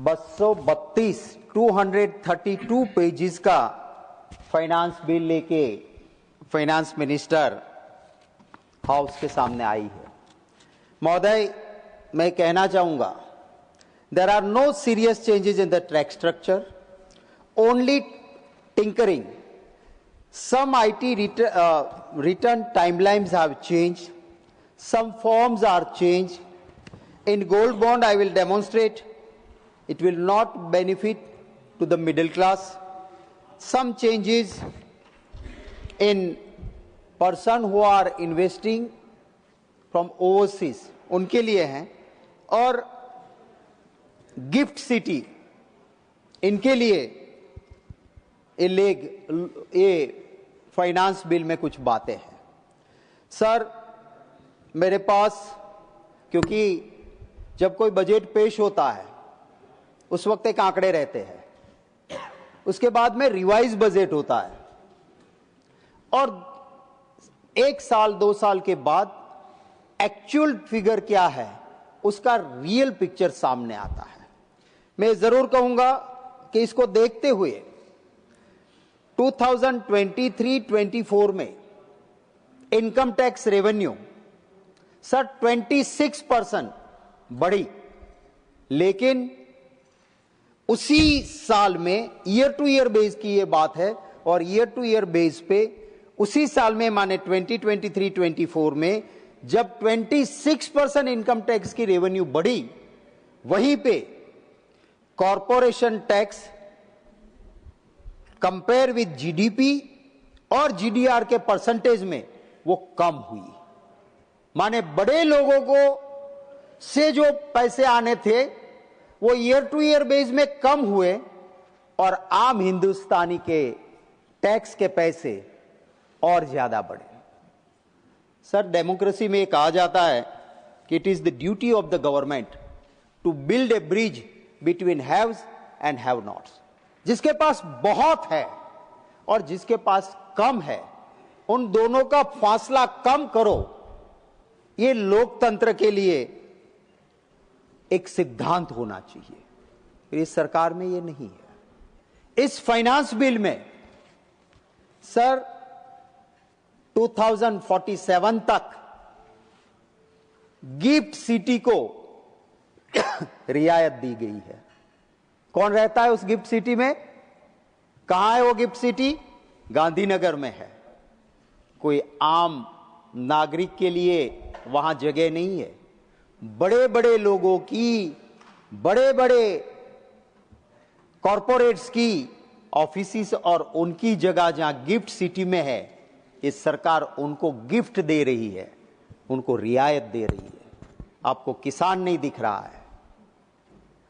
232 pages का finance bill लेके finance minister house के सामने आई है। महोदय, मैं कहना चाहूंगा, there are no serious changes in the tax structure, only tinkering. Some IT return timelines have changed. Some forms are changed. In gold bond, I will demonstrate it will not benefit to the middle class. Some changes in person who are investing from overseas, उनके लिए हैं, और gift city इनके लिए ये finance bill में कुछ बातें हैं। सर, मेरे पास, क्योंकि जब कोई बजट पेश होता है उस वक्त एक आंकड़े रहते हैं, उसके बाद में रिवाइज बजट होता है और 1 साल 2 साल के बाद एक्चुअल फिगर क्या है उसका रियल पिक्चर सामने आता है। मैं जरूर कहूंगा कि इसको देखते हुए 2023-24 में इनकम टैक्स रेवेन्यू सर 26% बढ़ी, लेकिन उसी साल में ईयर टू ईयर बेस की ये बात है, और ईयर टू ईयर बेस पे उसी साल में माने 2023-24 में जब 26% इनकम टैक्स की रेवेन्यू बढ़ी, वहीं पे corporation tax compare with GDP और जीडीआर के परसेंटेज में वो कम हुई। माने बड़े लोगों को से जो पैसे आने थे वो ईयर टू ईयर बेस में कम हुए और आम हिंदुस्तानी के टैक्स के पैसे और ज्यादा बढ़े। सर, डेमोक्रेसी में कहा जाता है कि it is the duty of the government to build a bridge between haves and have nots. जिसके पास बहुत है और जिसके पास कम है, उन दोनों का फासला कम करो, ये लोकतंत्र के लिए एक सिद्धांत होना चाहिए। इस सरकार में ये नहीं है। इस फाइनेंस बिल में सर 2047 तक गिफ्ट सिटी को रियायत दी गई है। कौन रहता है उस गिफ्ट सिटी में? कहां है वो गिफ्ट सिटी? गांधीनगर में है। कोई आम नागरिक के लिए वहां जगह नहीं है। बड़े बड़े लोगों की, बड़े बड़े कॉरपोरेट्स की ऑफिस और उनकी जगह जहां गिफ्ट सिटी में है, ये सरकार उनको गिफ्ट दे रही है, उनको रियायत दे रही है। आपको किसान नहीं दिख रहा है,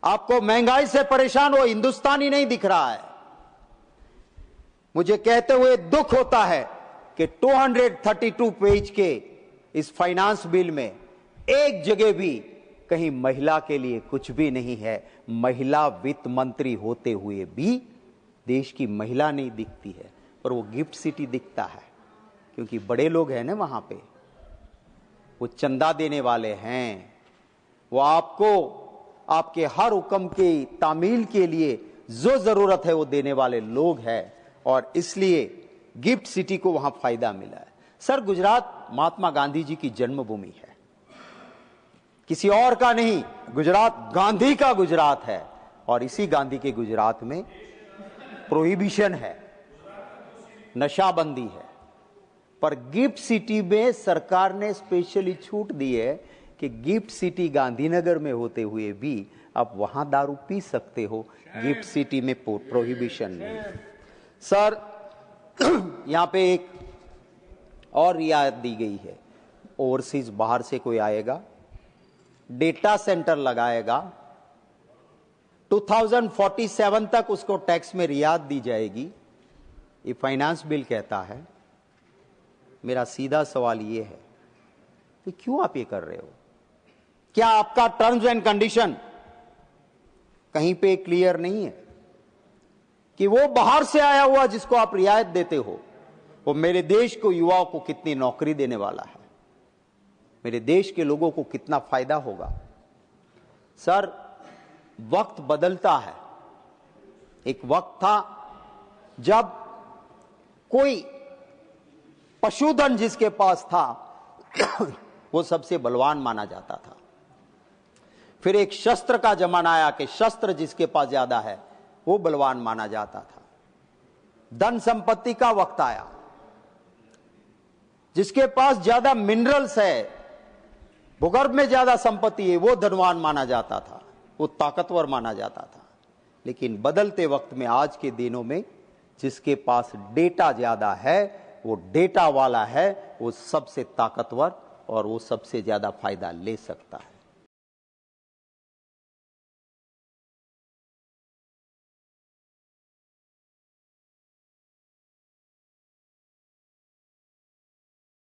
आपको महंगाई से परेशान वो हिंदुस्तानी नहीं दिख रहा है। मुझे कहते हुए दुख होता है कि 232 पेज के इस फाइनेंस बिल में एक जगह भी कहीं महिला के लिए कुछ भी नहीं है। महिला वित्त मंत्री होते हुए भी देश की महिला नहीं दिखती है, पर वो गिफ्ट सिटी दिखता है, क्योंकि बड़े लोग हैं ना वहां पे, वो चंदा देने वाले हैं, वो आपको आपके हर हुक्म की तामील के लिए जो जरूरत है वो देने वाले लोग हैं, और इसलिए गिफ्ट सिटी को वहां फायदा मिला है। सर, गुजरात महात्मा गांधी जी की जन्मभूमि है, किसी और का नहीं। गुजरात गांधी का गुजरात है, और इसी गांधी के गुजरात में प्रोहिबिशन है, नशाबंदी है। पर गिफ्ट सिटी में सरकार ने स्पेशली छूट दी है कि गिफ्ट सिटी गांधीनगर में होते हुए भी आप वहां दारू पी सकते हो, गिफ्ट सिटी में प्रोहिबिशन नहीं। सर, यहां पे एक और रियायत दी गई है। ओवरसीज बाहर से कोई आएगा, डेटा सेंटर लगाएगा, 2047 तक उसको टैक्स में रियायत दी जाएगी, ये फाइनेंस बिल कहता है। मेरा सीधा सवाल ये है कि क्यों आप ये कर रहे हो? क्या आपका टर्म्स एंड कंडीशन कहीं पे क्लियर नहीं है कि वो बाहर से आया हुआ जिसको आप रियायत देते हो, वो मेरे देश को, युवाओं को कितनी नौकरी देने वाला है, मेरे देश के लोगों को कितना फायदा होगा? सर, वक्त बदलता है। एक वक्त था जब कोई पशुधन जिसके पास था वो सबसे बलवान माना जाता था। फिर एक शस्त्र का जमाना आया कि शस्त्र जिसके पास ज्यादा है वो बलवान माना जाता था। धन संपत्ति का वक्त आया, जिसके पास ज्यादा मिनरल्स है, भूगर्भ में ज्यादा संपत्ति है, वो धनवान माना जाता था, वो ताकतवर माना जाता था। लेकिन बदलते वक्त में आज के दिनों में जिसके पास डेटा ज्यादा है वो डेटा वाला है, वो सबसे ताकतवर और वो सबसे ज्यादा फायदा ले सकता है।